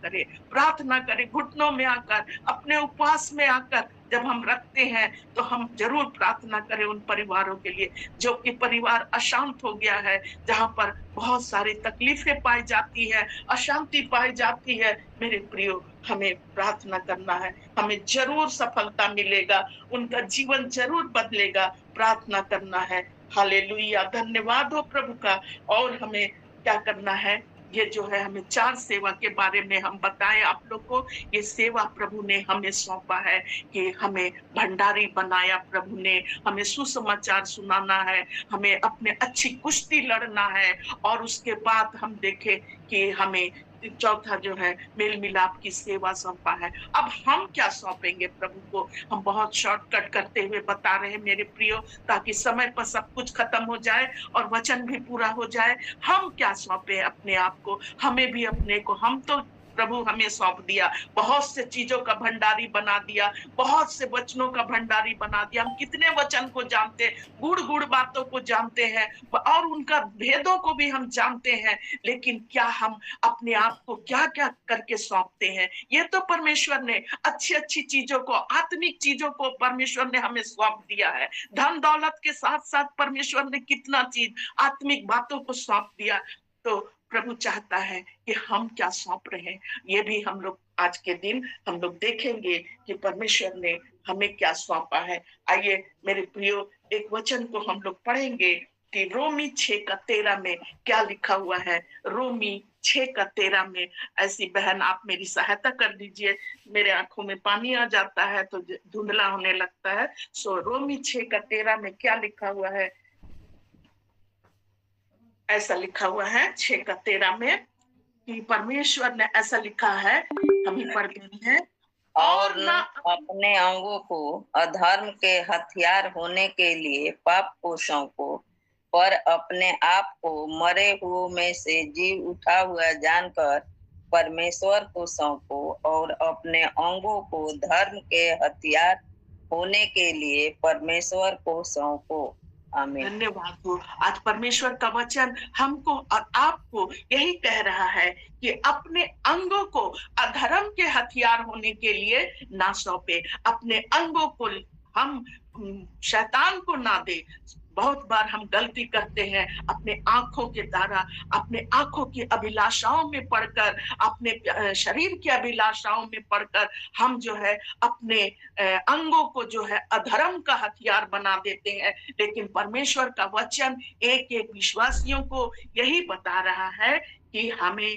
करें घुटनों में आकर, अपने उपवास में आकर जब हम रखते हैं तो हम जरूर प्रार्थना करें उन परिवारों के लिए जो कि परिवार अशांत हो गया है, जहां पर बहुत सारी तकलीफें पाई जाती है, अशांति पाई जाती है। मेरे प्रियो, हमें प्रार्थना करना है, हमें जरूर सफलता मिलेगा, उनका जीवन जरूर बदलेगा। प्रार्थना करना है। हालेलुया, धन्यवाद हो प्रभु का। और हमें क्या करना है, ये जो है हमें 4 सेवा के बारे में हम बताएं आप लोग को। ये सेवा प्रभु ने हमें सौंपा है कि हमें भंडारी बनाया प्रभु ने, हमें सुसमाचार सुनाना है, हमें अपने अच्छी कुश्ती लड़ना है। और उसके बाद हम देखें कि हमें चौथा जो है मेल मिलाप की सेवा सौंपा है। अब हम क्या सौंपेंगे प्रभु को? हम बहुत शॉर्टकट करते हुए बता रहे हैं मेरे प्रियो, ताकि समय पर सब कुछ खत्म हो जाए और वचन भी पूरा हो जाए। हम क्या सौंपे अपने आप को? हमें भी अपने को, हम तो प्रभु हमें सौंप दिया, बहुत से चीजों का भंडारी बना दिया, बहुत से वचनों का भंडारी बना दिया। हम कितने वचन को जानते हैं, गुड़ गुड़ बातों को जानते हैं और उनका भेदों को भी हम जानते हैं, लेकिन क्या हम अपने आप को क्या क्या करके सौंपते हैं? ये तो परमेश्वर ने अच्छी अच्छी चीजों को, आत्मिक चीजों को परमेश्वर ने हमें सौंप दिया है। धन दौलत के साथ साथ परमेश्वर ने कितना चीज, आत्मिक बातों को सौंप दिया। तो प्रभु चाहता है कि हम क्या सौंप रहे हैं, ये भी हम लोग आज के दिन हम लोग देखेंगे कि परमेश्वर ने हमें क्या सौंपा है। आइए मेरे प्रियो, एक वचन को हम लोग पढ़ेंगे कि रोमी 6:13 में क्या लिखा हुआ है। रोमी 6:13 में, ऐसी बहन आप मेरी सहायता कर दीजिए, मेरे आंखों में पानी आ जाता है तो धुंधला होने लगता है। सो रोमी 6:13 में क्या लिखा हुआ है? ऐसा लिखा हुआ है 6:13 में कि परमेश्वर ने ऐसा लिखा है, हम ही पढ़ रहे हैं, और न अपने अंगों को अधर्म के हथियार होने के लिए पाप को सौंपो, पर अपने आप को मरे हुओं में से जी उठा हुआ जानकर परमेश्वर को सौंपो, और अपने अंगों को धर्म के हथियार होने के लिए परमेश्वर को सौंपो। आमीन। धन्यवाद हो। आज परमेश्वर का वचन हमको और आपको यही कह रहा है कि अपने अंगों को अधर्म के हथियार होने के लिए ना सौंपे, अपने अंगों को हम शैतान को ना दे। बहुत बार हम गलती करते हैं, अपने आंखों के द्वारा, अपने आंखों की अभिलाषाओं में पढ़कर, अपने शरीर की अभिलाषाओं में पढ़कर हम जो है अपने अंगों को जो है अधर्म का हथियार बना देते हैं। लेकिन परमेश्वर का वचन एक एक विश्वासियों को यही बता रहा है कि हमें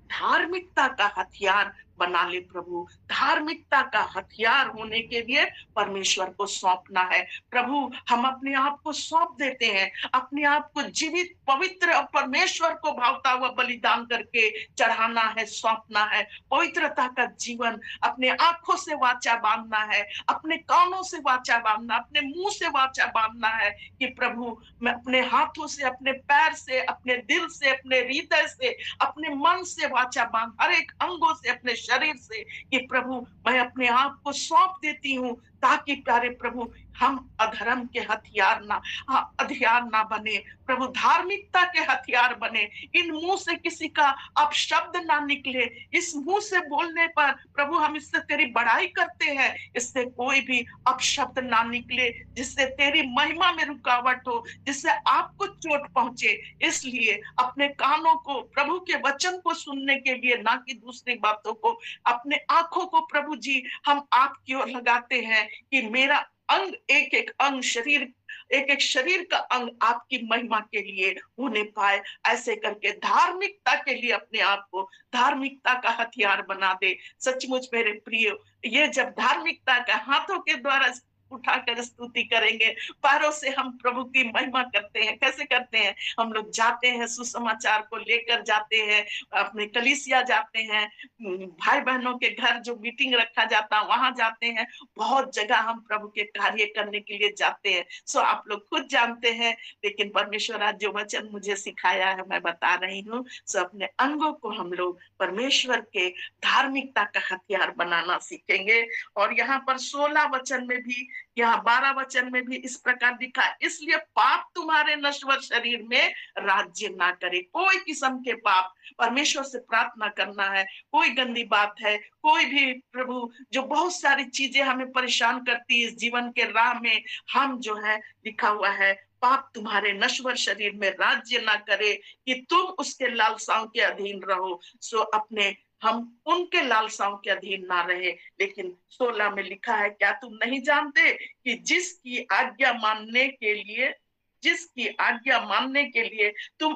धार्मिकता का हथियार बना ले। प्रभु, धार्मिकता का हथियार होने के लिए परमेश्वर को सौंपना है। प्रभु, हम अपने आप को सौंप देते हैं, अपने आप को जीवित पवित्र और परमेश्वर को भावता हुआ बलिदान करके चढ़ाना है, सौंपना है। पवित्रता का जीवन, अपने आंखों से वाचा बांधना है, अपने कानों से वाचा बांधना, अपने मुंह से वाचा बांधना है कि प्रभु मैं अपने हाथों से, अपने पैर से, अपने दिल से, अपने हृदय से, अपने मन से वाचा बांध, हर एक अंगों से, अपने शरीर से, कि प्रभु मैं अपने आप को सौंप देती हूँ, ताकि प्यारे प्रभु हम अधर्म के हथियार ना बने, प्रभु धार्मिकता के हथियार बने। इन मुंह से किसी का अपशब्द ना निकले, इस मुंह से बोलने पर प्रभु हम इससे तेरी बड़ाई करते हैं, इससे कोई भी अपशब्द ना निकले जिससे तेरी महिमा में रुकावट हो, जिससे आपको चोट पहुंचे। इसलिए अपने कानों को प्रभु के वचन को सुनने के लिए, ना कि दूसरी बातों को, अपने आंखों को प्रभु जी हम आपकी ओर लगाते हैं कि मेरा अंग, एक एक अंग, शरीर, एक एक शरीर का अंग आपकी महिमा के लिए होने पाए। ऐसे करके धार्मिकता के लिए अपने आप को धार्मिकता का हथियार बना दे। सचमुच मेरे प्रिय, ये जब धार्मिकता का हाथों के द्वारा उठाकर स्तुति करेंगे, पैरों से हम प्रभु की महिमा करते हैं। कैसे करते हैं? हम लोग जाते हैं, सुसमाचार को लेकर जाते हैं, अपने कलीसिया जाते हैं, भाई बहनों के घर जो मीटिंग रखा जाता है वहां जाते हैं, बहुत जगह हम प्रभु के कार्य करने के लिए जाते हैं। सो आप लोग खुद जानते हैं, लेकिन परमेश्वर आज जो वचन मुझे सिखाया है मैं बता रही हूँ। सो अपने अंगों को हम लोग परमेश्वर के धार्मिकता का हथियार बनाना सीखेंगे। और यहाँ पर 16 वचन में भी, यहाँ 12 वचन में भी इस प्रकार लिखा है, इसलिए पाप तुम्हारे नश्वर शरीर में राज्य ना करे। कोई किस्म के पाप, परमेश्वर से प्रार्थना करना है, कोई गंदी बात है, कोई भी प्रभु जो बहुत सारी चीजें हमें परेशान करती है इस जीवन के राह में, हम जो है लिखा हुआ है पाप तुम्हारे नश्वर शरीर में राज्य ना करे कि तुम उसके लालसाओं के अधीन रहो। सो अपने हम उनके लालसाओं के अधीन ना रहे। लेकिन 16 में लिखा है, क्या तुम नहीं जानते कि जिसकी आज्ञा मानने के लिए तुम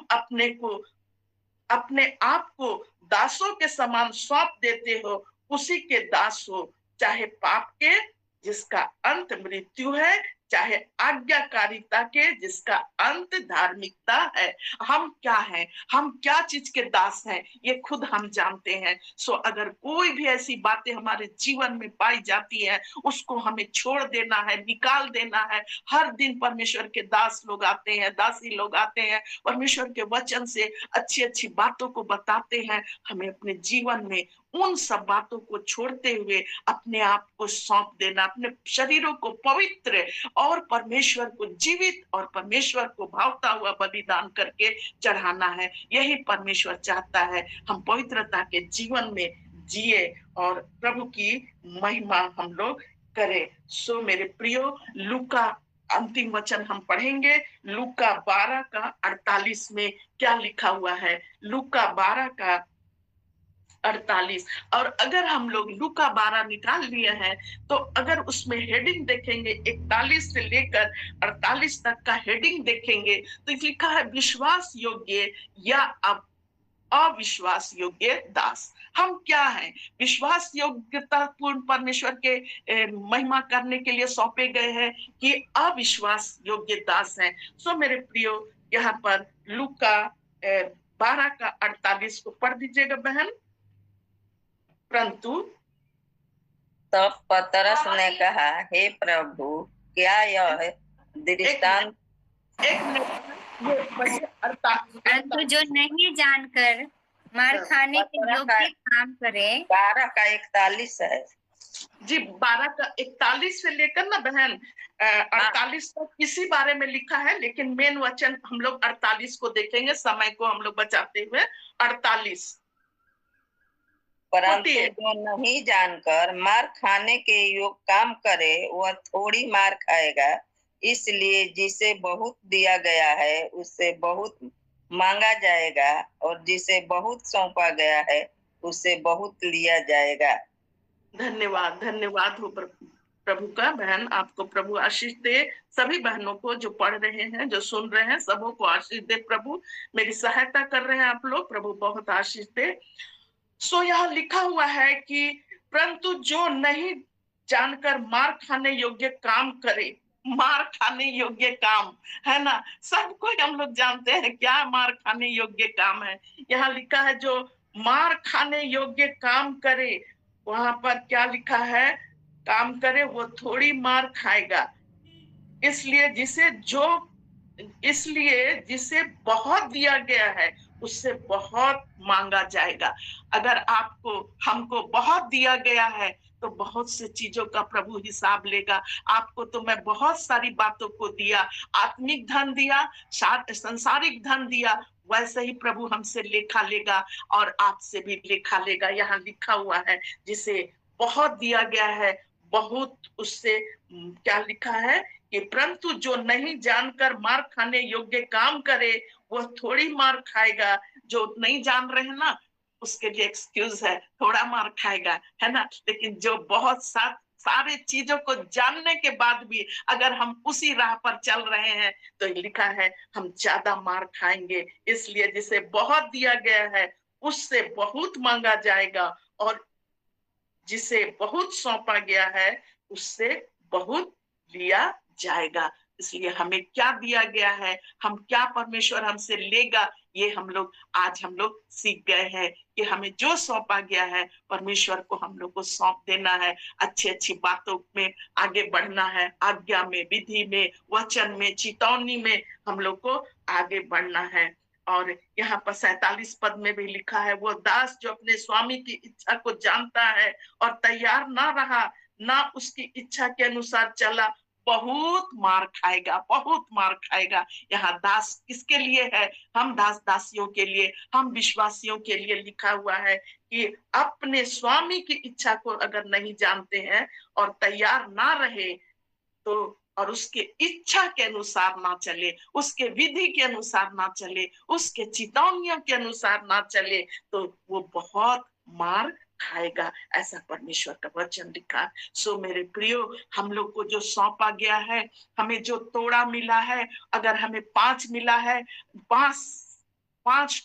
अपने आप को दासों के समान सौंप देते हो, उसी के दास हो, चाहे पाप के जिसका अंत मृत्यु है, चाहे आज्ञाकारिता के जिसका अंत धार्मिकता है। हम क्या हैं, हम क्या चीज के दास हैं, ये खुद हम जानते हैं। सो अगर कोई भी ऐसी बातें हमारे जीवन में पाई जाती है, उसको हमें छोड़ देना है, निकाल देना है। हर दिन परमेश्वर के दास लोग आते हैं, दासी लोग आते हैं, परमेश्वर के वचन से अच्छी अच्छी बातों को बताते हैं। हमें अपने जीवन में उन सब बातों को छोड़ते हुए अपने आप को सौंप देना, अपने शरीरों को पवित्र और परमेश्वर को जीवित और परमेश्वर को भावता हुआ बलिदान करके चढ़ाना है। यही परमेश्वर चाहता है, हम पवित्रता के जीवन में जिए और प्रभु की महिमा हम लोग करें। सो मेरे प्रियो, लूका अंतिम वचन हम पढ़ेंगे, लूका 12 का 48 में क्या लिखा हुआ है। लूका 12 का 48, और अगर हम लोग लूका 12 निकाल लिए हैं तो अगर उसमें हेडिंग देखेंगे 41 से लेकर 48 तक का हेडिंग देखेंगे तो लिखा है विश्वास योग्य या अविश्वास योग्य दास। हम क्या हैं? विश्वास योग्यता पूर्ण परमेश्वर के महिमा करने के लिए सौंपे गए हैं कि अविश्वास योग्य दास हैं। सो मेरे प्रियो, यहाँ पर लूका 12 का 48 को पढ़ दीजिएगा बहन। परंतु तब पतरस ने कहा, हे प्रभु, क्या यह दृष्टांत परंतु जो नहीं जानकर मार खाने के योग्य काम करे। 12 का 41 है जी, 12 का 41 से लेकर ना बहन 48 तक किसी बारे में लिखा है, लेकिन मेन वचन हम लोग 48 को देखेंगे, समय को हम लोग बचाते हुए। 48, परंतु जो नहीं जानकर मार खाने के योग काम करे वह थोड़ी मार खाएगा, इसलिए जिसे बहुत दिया गया है उससे बहुत मांगा जाएगा, और जिसे बहुत सौंपा गया है उससे बहुत लिया जाएगा। धन्यवाद, धन्यवाद हो प्रभु का। बहन, आपको प्रभु आशीष दे। सभी बहनों को जो पढ़ रहे हैं, जो सुन रहे हैं, सबों को आशीष दे प्रभु। मेरी सहायता कर रहे हैं आप लोग, प्रभु बहुत आशीष दे। सो यहाँ लिखा हुआ है कि परंतु जो नहीं जानकर मार खाने योग्य काम करे। मार खाने योग्य काम है ना, सबको हम लोग जानते हैं क्या मार खाने योग्य काम है। यहाँ लिखा है जो मार खाने योग्य काम करे, वहां पर क्या लिखा है? काम करे वो थोड़ी मार खाएगा, इसलिए जिसे बहुत दिया गया है उससे बहुत मांगा जाएगा। अगर आपको हमको बहुत दिया गया है तो बहुत से चीजों का प्रभु हिसाब लेगा। आपको तो मैं बहुत सारी बातों को दिया, आत्मिक धन दिया, संसारिक धन दिया, वैसे ही प्रभु हमसे लेखा लेगा और आपसे भी लेखा लेगा। यहाँ लिखा हुआ है जिसे बहुत दिया गया है बहुत उससे क्या लिखा है कि परंतु जो नहीं जानकर मार खाने योग्य काम करे वह थोड़ी मार खाएगा। जो नहीं जान रहे हैं ना, उसके लिए एक्सक्यूज है, थोड़ा मार खाएगा, है ना। लेकिन जो बहुत सारे चीजों को जानने के बाद भी अगर हम उसी राह पर चल रहे हैं तो लिखा है हम ज्यादा मार खाएंगे। इसलिए जिसे बहुत दिया गया है उससे बहुत मांगा जाएगा, और जिसे बहुत सौंपा गया है उससे बहुत लिया जाएगा। इसलिए हमें क्या दिया गया है, हम क्या परमेश्वर हमसे लेगा, ये हम लोग आज सीख गए हैं कि हमें जो सौंपा गया है परमेश्वर को हम लोग को सौंप देना है। अच्छी बातों में आगे बढ़ना है, आज्ञा में, विधि में, वचन में, चेतावनी में हम लोग को आगे बढ़ना है। और यहाँ पर 47 पद में भी लिखा है वो दास जो अपने स्वामी की इच्छा को जानता है और तैयार ना रहा, ना उसकी इच्छा के अनुसार चला, बहुत मार खाएगा, बहुत मार खाएगा। यहाँ दास किसके लिए है? हम दासियों के लिए, हम विश्वासियों के लिए लिखा हुआ है कि अपने स्वामी की इच्छा को अगर नहीं जानते हैं और तैयार ना रहे तो, और उसके इच्छा के अनुसार ना चले, उसके विधि के अनुसार ना चले, उसके चेतावनियों के अनुसार ना चले, तो वो बहुत मार खाएगा। ऐसा परमेश्वर का वचन लिखा। सो मेरे प्रियो, हम लोग को जो सौंपा गया है, हमें जो तोड़ा मिला है, अगर हमें 5 मिला है, 5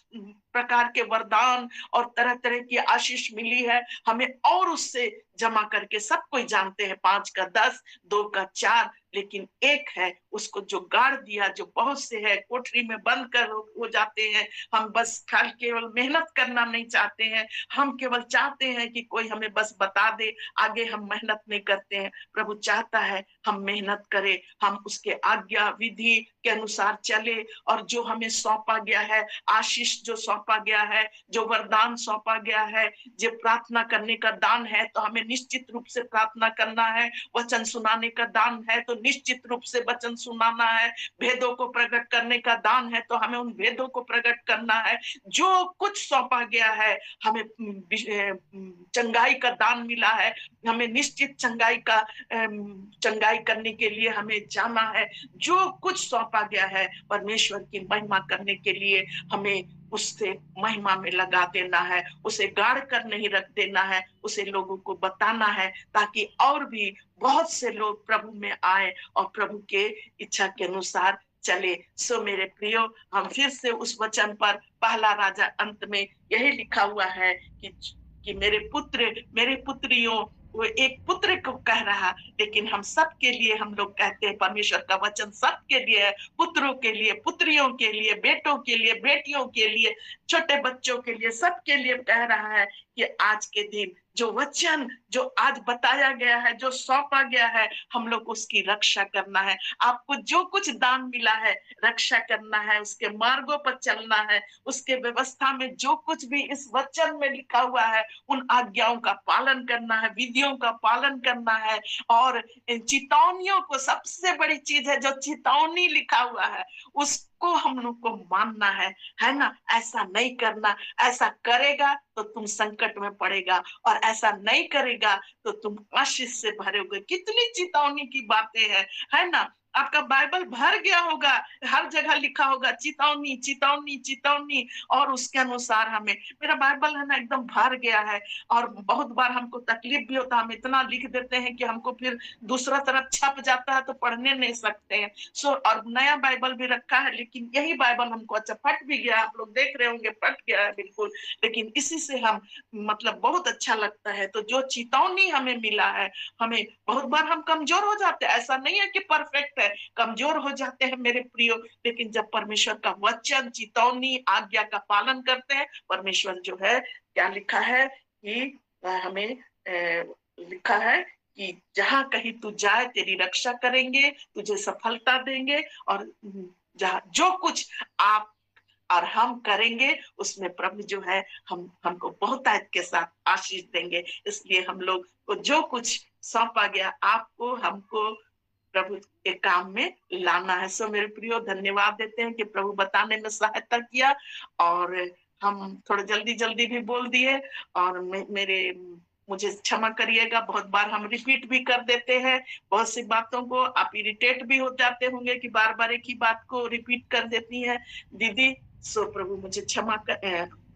प्रकार के वरदान और तरह तरह की आशीष मिली है, हमें और उससे जमा करके, सब कोई जानते हैं 5 का 10, 2 का 4, लेकिन एक है, उसको जो गाड़ दिया, जो बहुत से है कोठरी में बंद कर हो जाते हैं। हम बस खाली केवल मेहनत करना नहीं चाहते हैं, हम केवल चाहते हैं कि कोई हमें बस बता दे, आगे हम मेहनत नहीं करते हैं। प्रभु चाहता है हम मेहनत करें, हम उसके आज्ञा विधि के अनुसार चले, और जो हमें सौंपा गया है, आशीष जो सौंपा गया है, जो वरदान सौंपा गया है, जो प्रार्थना करने का दान है, तो हमें निश्चित रूप से प्रार्थना करना है। वचन सुनाने का दान है तो निश्चित रूप से वचन सुनाना है। भेदों को प्रकट करने का दान है तो हमें उन भेदों को प्रकट करना है। जो कुछ सौंपा गया है, हमें चंगाई का दान मिला है, हमें निश्चित चंगाई करने के लिए हमें जाना है। जो कुछ सौंपा गया है परमेश्वर की महिमा करने के लिए, हमें उससे महिमा में लगा देना है, उसे गाड़ कर नहीं रख देना है, उसे लोगों को बताना है, ताकि और भी बहुत से लोग प्रभु में आए और प्रभु के इच्छा के अनुसार चले। सो मेरे प्रियो, हम फिर से उस वचन पर, पहला राजा अंत में यही लिखा हुआ है कि मेरे पुत्र, मेरे पुत्रियों, वो एक पुत्र को कह रहा, लेकिन हम सबके लिए हम लोग कहते हैं, परमेश्वर का वचन सबके लिए है, पुत्रों के लिए, पुत्रियों के लिए, बेटों के लिए, बेटियों के लिए, छोटे बच्चों के लिए, सबके लिए कह रहा है कि आज के दिन जो वचन जो आज बताया गया है, जो सौंपा गया है, हम लोग उसकी रक्षा करना है। आपको जो कुछ दान मिला है, रक्षा करना है, उसके मार्गों पर चलना है, उसके व्यवस्था में जो कुछ भी इस वचन में लिखा हुआ है, उन आज्ञाओं का पालन करना है, विधियों का पालन करना है। और चेतावनियों को, सबसे बड़ी चीज है जो चेतावनी लिखा हुआ है, उसको हम लोग को मानना है ना। ऐसा नहीं करना, ऐसा करेगा तो तुम संकट में पड़ेगा, और ऐसा नहीं करेगा तो तुम आशीष से भरोगे। कितनी चेतावनी की बातें हैं, है ना। आपका बाइबल भर गया होगा, हर जगह लिखा होगा चेतावनी, चेतावनी, चेतावनी, और उसके अनुसार हमें, मेरा बाइबल है ना एकदम भर गया है। और बहुत बार हमको तकलीफ भी होता है, हम इतना लिख देते हैं कि हमको फिर दूसरा तरफ छप जाता है तो पढ़ने नहीं सकते हैं। सो और नया बाइबल भी रखा है, लेकिन यही बाइबल हमको अच्छा फट भी गया, आप लोग देख रहे होंगे फट गया है बिल्कुल, लेकिन इसी से हम मतलब बहुत अच्छा लगता है। तो जो चेतावनी हमें मिला है, हमें बहुत बार हम कमजोर हो जाते हैं, ऐसा नहीं है कि परफेक्ट है, कमजोर हो जाते हैं मेरे प्रियो, लेकिन जब परमेश्वर का वचन, चेतावनी, आज्ञा का पालन करते हैं, परमेश्वर जो है क्या लिखा है कि हमें लिखा है कि जहां कहीं तू जाए तेरी रक्षा करेंगे, तुझे सफलता देंगे, और जहां जो कुछ आप और हम करेंगे उसमें प्रभु जो है हमको बहुतायत के साथ आशीष देंगे। इसलिए हम लोग को जो कुछ सौंपा गया, आपको हमको प्रभु के काम में लाना है। सो मेरे प्रियो, धन्यवाद देते हैं कि प्रभु बताने में सहायता किया, और हम थोड़ा जल्दी जल्दी भी बोल दिए, और मुझे क्षमा करिएगा, बहुत बार हम रिपीट भी कर देते हैं बहुत सी बातों को। आप इरिटेट भी हो जाते होंगे कि बार बार एक ही बात को रिपीट कर देती है दीदी। सो प्रभु मुझे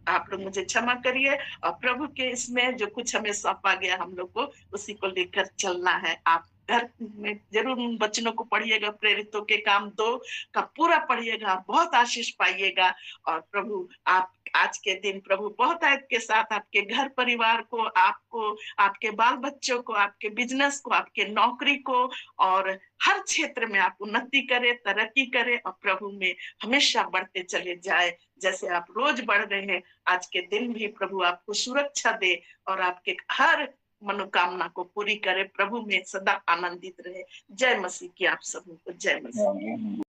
आप लोग मुझे क्षमा करिए, और प्रभु के इसमें जो कुछ हमें सौंपा गया, हम लोग को उसी को लेकर चलना है। आप घर में जरूर उन वचनों को पढ़िएगा, प्रेरितों के काम 2 का पूरा पढ़िएगा, बहुत आशीष पाइएगा। और प्रभु आप आज के दिन प्रभु बहुत आयत के साथ आपके घर परिवार को, आपको, आपके बाल बच्चों को, आपके बिजनेस को, आपके नौकरी को, और हर क्षेत्र में आप उन्नति करें, तरक्की करें, और प्रभु में हमेशा बढ़ते चले जाए। जैसे आप रोज बढ़ रहे हैं, आज के दिन भी प्रभु आपको सुरक्षा दे, और आपके हर मनोकामना को पूरी करे। प्रभु में सदा आनंदित रहे। जय मसीह की आप सबको जय मसीह।